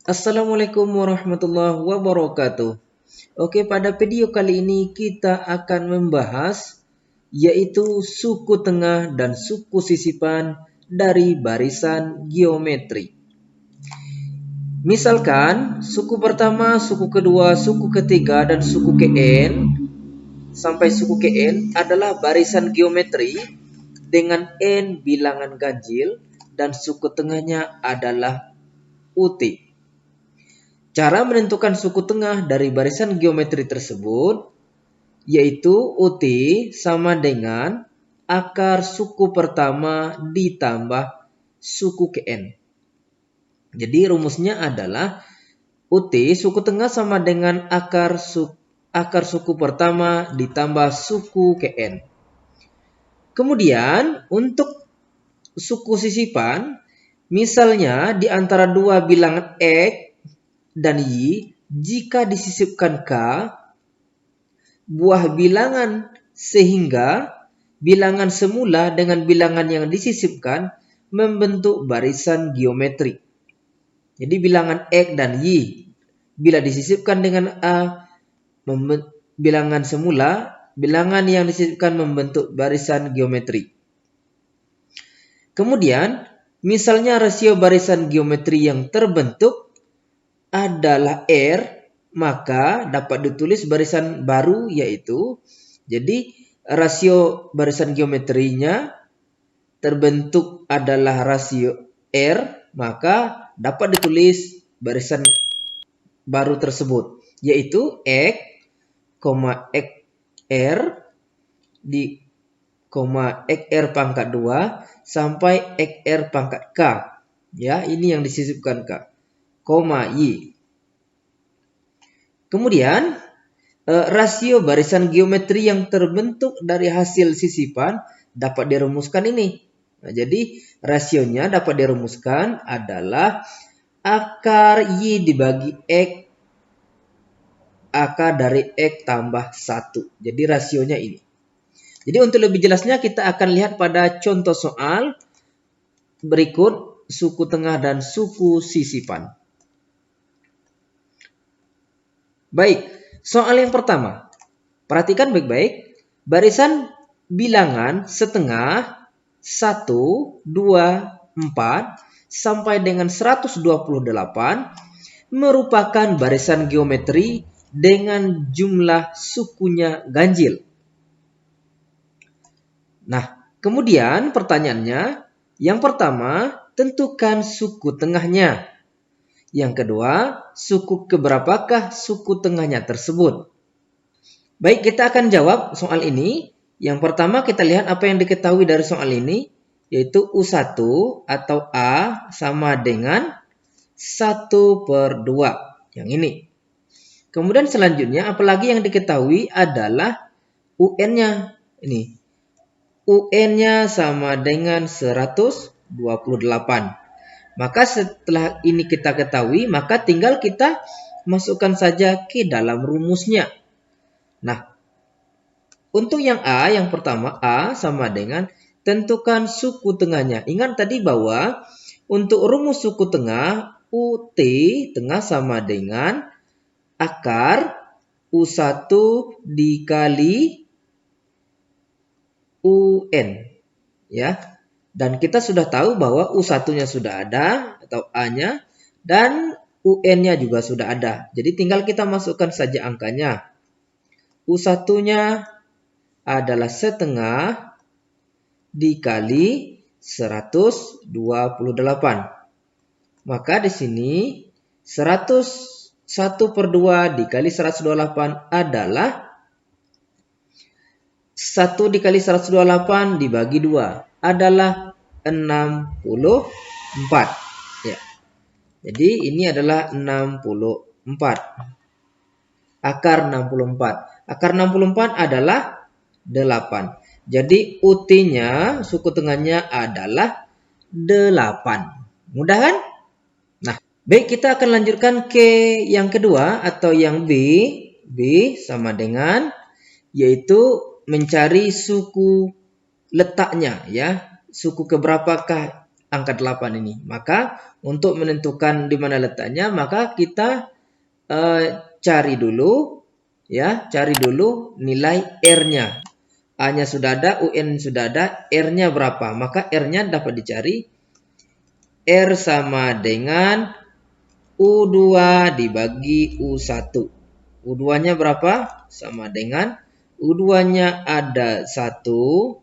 Assalamualaikum warahmatullahi wabarakatuh. Oke, pada video kali ini kita akan membahas yaitu suku tengah dan suku sisipan dari barisan geometri. Misalkan suku pertama, suku kedua, suku ketiga, dan suku Kn sampai suku Kn adalah barisan geometri dengan n bilangan ganjil dan suku tengahnya adalah UT. Cara menentukan suku tengah dari barisan geometri tersebut yaitu UT sama dengan akar suku pertama ditambah suku Kn. Jadi rumusnya adalah UT suku tengah sama dengan akar suku pertama ditambah suku Kn. Kemudian untuk suku sisipan, misalnya di antara dua bilangan X dan Y, jika disisipkan K, buah bilangan sehingga bilangan semula dengan bilangan yang disisipkan membentuk barisan geometri. Jadi bilangan X dan Y bila disisipkan dengan A, bilangan semula, bilangan yang disisipkan membentuk barisan geometri. Kemudian, misalnya rasio barisan geometri yang terbentuk adalah R, maka dapat ditulis barisan baru yaitu, jadi rasio barisan geometrinya terbentuk adalah rasio R, maka dapat ditulis barisan baru tersebut yaitu X, XR di XR pangkat 2 sampai XR pangkat K. Ya, ini yang disisipkan K. Y. Kemudian rasio barisan geometri yang terbentuk dari hasil sisipan dapat dirumuskan ini. Nah, jadi rasionya dapat dirumuskan adalah akar Y dibagi X akar dari X tambah 1. Jadi rasionya ini. Jadi untuk lebih jelasnya kita akan lihat pada contoh soal berikut suku tengah dan suku sisipan. Baik, soal yang pertama. Perhatikan baik-baik. Barisan bilangan setengah 1, 2, 4 sampai dengan 128 merupakan barisan geometri dengan jumlah sukunya ganjil. Nah, kemudian pertanyaannya, yang pertama, tentukan suku tengahnya. Yang kedua, suku keberapakah suku tengahnya tersebut? Baik, kita akan jawab soal ini. Yang pertama kita lihat apa yang diketahui dari soal ini, yaitu U1 atau A sama dengan 1/2. Yang ini. Kemudian selanjutnya, apalagi yang diketahui adalah UN-nya. Ini. UN-nya sama dengan 128. Maka setelah ini kita ketahui, maka tinggal kita masukkan saja ke dalam rumusnya. Nah, untuk yang A, yang pertama A sama dengan tentukan suku tengahnya. Ingat tadi bahwa untuk rumus suku tengah, UT tengah sama dengan akar U1 dikali UN. Ya. Dan kita sudah tahu bahwa U1-nya sudah ada atau A-nya dan UN-nya juga sudah ada. Jadi tinggal kita masukkan saja angkanya. U1-nya adalah setengah dikali 128. Maka di sini 101/2 dikali 128 adalah 1 dikali 128 dibagi 2 adalah 64. Ya. Jadi ini adalah 64. Akar 64. Akar 64 adalah 8. Jadi UT-nya, suku tengahnya adalah 8. Mudah kan? Nah, baik kita akan lanjutkan ke yang kedua atau yang B. B sama dengan yaitu mencari suku letaknya ya. Suku keberapakah angka 8 ini. Maka untuk menentukan di mana letaknya, maka kita cari dulu nilai R-nya. A-nya sudah ada, UN sudah ada, R-nya berapa? Maka R-nya dapat dicari. R sama dengan U2 dibagi U1. U2-nya berapa? Sama dengan U2-nya ada 1,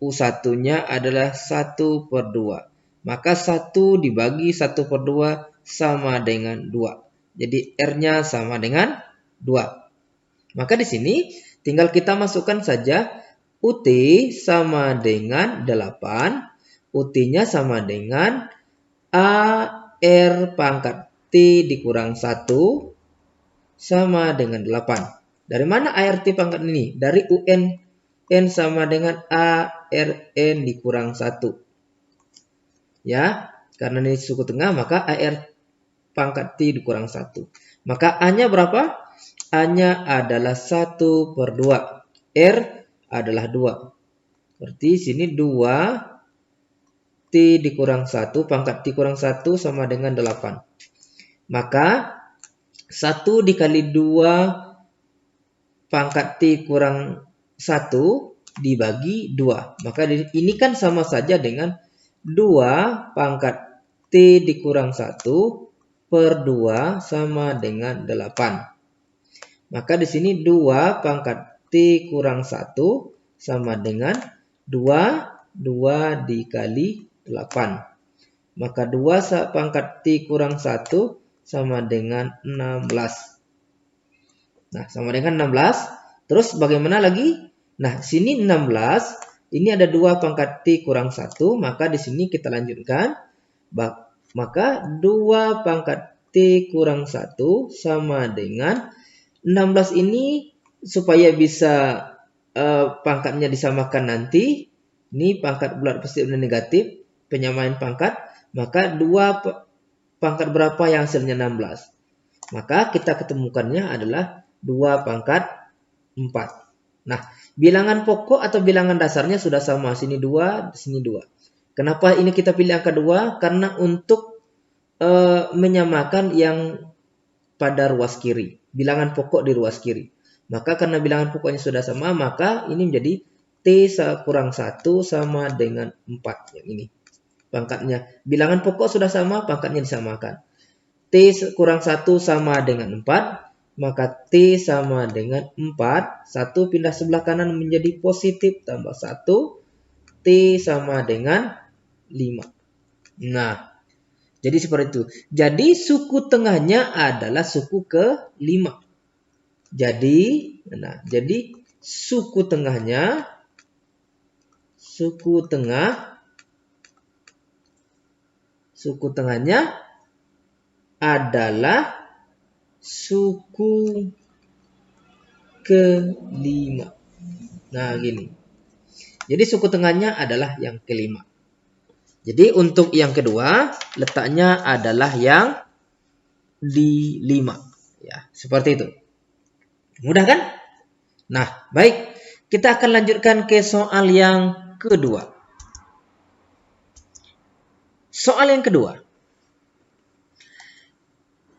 U1-nya adalah 1/2. Maka 1 dibagi 1/2 sama dengan 2. Jadi R-nya sama dengan 2. Maka di sini tinggal kita masukkan saja UT sama dengan 8. UT-nya sama dengan AR pangkat T dikurang 1 sama dengan 8. Dari mana ART pangkat ini? Dari UN N sama dengan ARN dikurang 1. Ya, karena ini suku tengah, maka AR pangkat T dikurang 1. Maka A-nya berapa? A-nya adalah 1/2. R adalah 2. Berarti sini 2 T dikurang 1, pangkat T kurang 1 sama dengan 8. Maka 1 dikali 2 pangkat T kurang 1 dibagi 2. Maka ini kan sama saja dengan 2 pangkat T dikurang 1/2 sama dengan 8. Maka di sini 2 pangkat T kurang 1 sama dengan 2 dikali 8. Maka 2 pangkat T kurang 1 sama dengan 16. Nah, sama dengan 16. Terus bagaimana lagi? Nah, sini 16. Ini ada 2 pangkat T kurang 1. Maka di sini kita lanjutkan. Maka 2 pangkat T kurang 1 sama dengan 16 ini supaya bisa pangkatnya disamakan nanti. Ini pangkat bulat positif dan negatif. Penyamain pangkat. Maka 2 pangkat berapa yang hasilnya 16? Maka kita ketemukannya adalah 2 pangkat 4. Nah, bilangan pokok atau bilangan dasarnya sudah sama. Sini 2, sini 2. Kenapa ini kita pilih angka 2? Karena untuk menyamakan yang pada ruas kiri. Bilangan pokok di ruas kiri. Maka karena bilangan pokoknya sudah sama, maka ini menjadi T kurang 1 sama dengan 4. Yang ini. Pangkatnya. Bilangan pokok sudah sama, pangkatnya disamakan. T kurang 1 sama dengan 4. Maka T sama dengan 4. 1 pindah sebelah kanan menjadi positif tambah 1. T sama dengan 5. Nah, jadi seperti itu. Jadi suku tengahnya adalah suku ke-5. Jadi suku tengahnya adalah suku ke-5. Nah, gini. Jadi suku tengahnya adalah yang ke-5. Jadi untuk yang kedua, letaknya adalah yang di 5. Ya, seperti itu. Mudah kan? Nah, baik. Kita akan lanjutkan ke soal yang kedua. Soal yang kedua.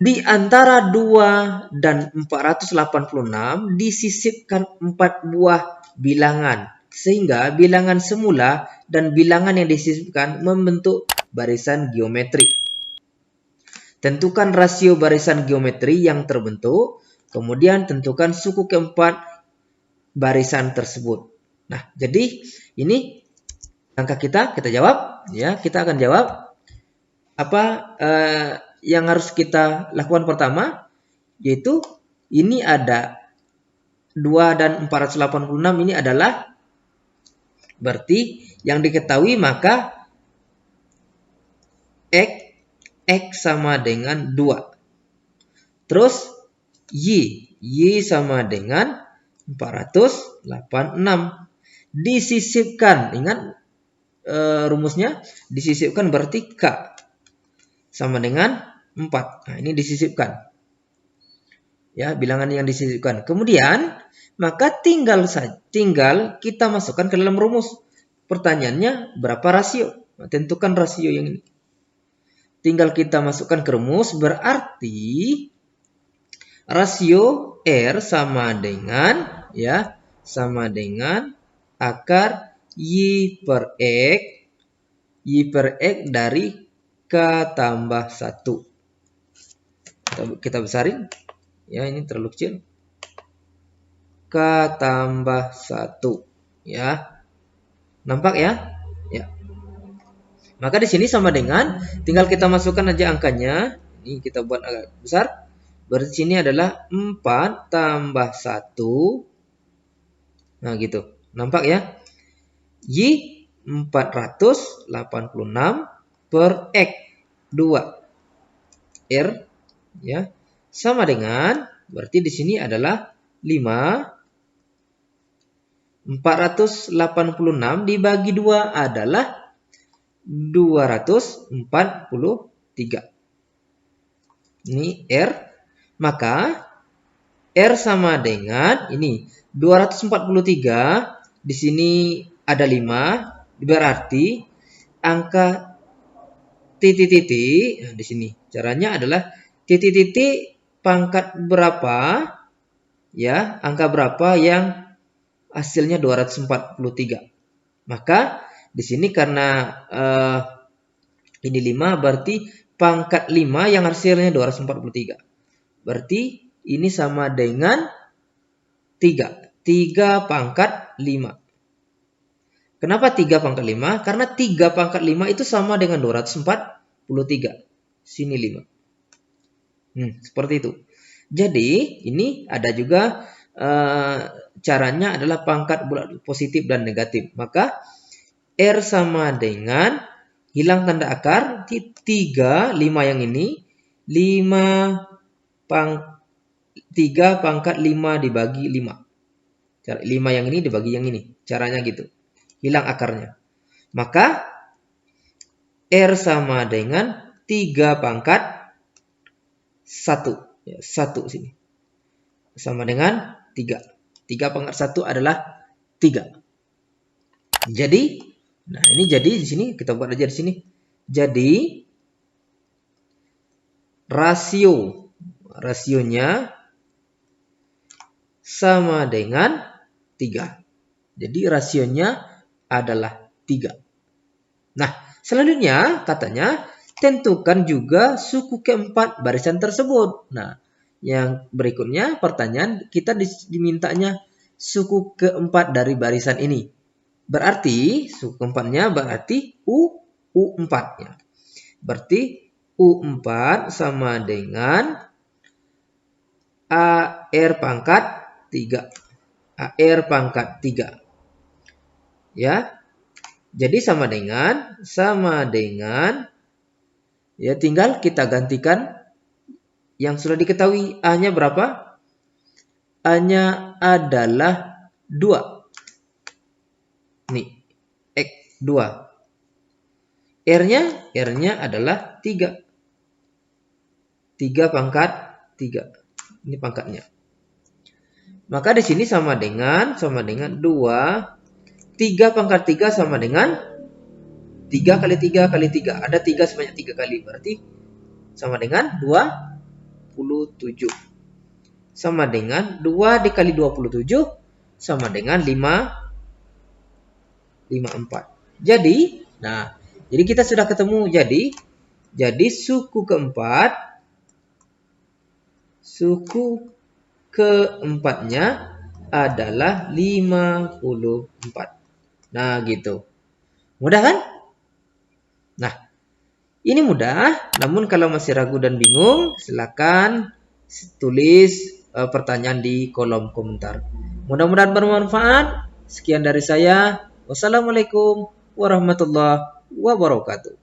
Di antara 2 dan 486 disisipkan 4 buah bilangan. Sehingga bilangan semula dan bilangan yang disisipkan membentuk barisan geometri. Tentukan rasio barisan geometri yang terbentuk. Kemudian tentukan suku keempat barisan tersebut. Nah, jadi ini angka kita jawab. Ya, kita akan jawab apa yang harus kita lakukan pertama, yaitu ini ada 2 dan 486 ini adalah berarti yang diketahui, maka X sama dengan 2. Terus Y sama dengan 486. Disisipkan, ingat rumusnya, disisipkan berarti K sama dengan 4. Nah, ini disisipkan. Ya, bilangan yang disisipkan. Kemudian maka tinggal kita masukkan ke dalam rumus. Pertanyaannya berapa rasio? Nah, tentukan rasio yang ini. Tinggal kita masukkan ke rumus, berarti rasio R sama dengan akar Y per X dari K tambah 1. Kita besarin. Ya, ini terlalu kecil. K tambah 1. Ya. Nampak ya? Ya. Maka di sini sama dengan, tinggal kita masukkan aja angkanya. Ini kita buat agak besar. Berarti sini adalah 4 tambah 1. Nah gitu. Nampak ya? Y 486 per X 2 R ya sama dengan, berarti di sini adalah 5. 486 dibagi 2 adalah 243. Ini R. Maka R sama dengan ini 243. Di sini ada 5. Berarti angka titik-titik. Nah, di sini caranya adalah titik-titik pangkat berapa, ya, angka berapa yang hasilnya 243. Maka di sini karena ini 5, berarti pangkat 5 yang hasilnya 243. Berarti ini sama dengan 3. 3 pangkat 5. Kenapa 3 pangkat 5? Karena 3 pangkat 5 itu sama dengan 243. Sini 5. Seperti itu. Jadi ini ada juga caranya adalah pangkat bulat positif dan negatif. Maka R sama dengan, hilang tanda akar, 3, 5 yang ini, 3 pangkat 5 dibagi 5. 5 yang ini dibagi yang ini. Caranya gitu. Hilang akarnya. Maka R sama dengan 3 pangkat 1. Ya, 1 sini. Sama dengan 3. 3 pangkat 1 adalah 3. Jadi, nah ini jadi di sini kita buat aja di sini. Jadi rasionya sama dengan 3. Jadi rasionya adalah 3. Nah, selanjutnya katanya tentukan juga suku keempat barisan tersebut. Nah, yang berikutnya pertanyaan kita dimintanya suku keempat dari barisan ini. Berarti suku keempatnya berarti U4 ya. Berarti U4 sama dengan AR pangkat 3. AR pangkat 3. Ya. Jadi sama dengan ya, tinggal kita gantikan yang sudah diketahui. A-nya berapa? A-nya adalah 2. Nih, X 2. R-nya adalah 3. 3 pangkat 3. Ini pangkatnya. Maka di sini sama dengan 2. 3 pangkat 3 sama dengan 3 kali 3 kali 3. Ada 3 sebanyak 3 kali. Berarti sama dengan 27. Sama dengan 2 dikali 27 sama dengan 54. Jadi kita sudah ketemu. Jadi suku keempatnya adalah 54. Nah, gitu. Mudah kan? Nah, ini mudah. Namun kalau masih ragu dan bingung, silakan tulis pertanyaan di kolom komentar. Mudah-mudahan bermanfaat. Sekian dari saya. Wassalamualaikum warahmatullahi wabarakatuh.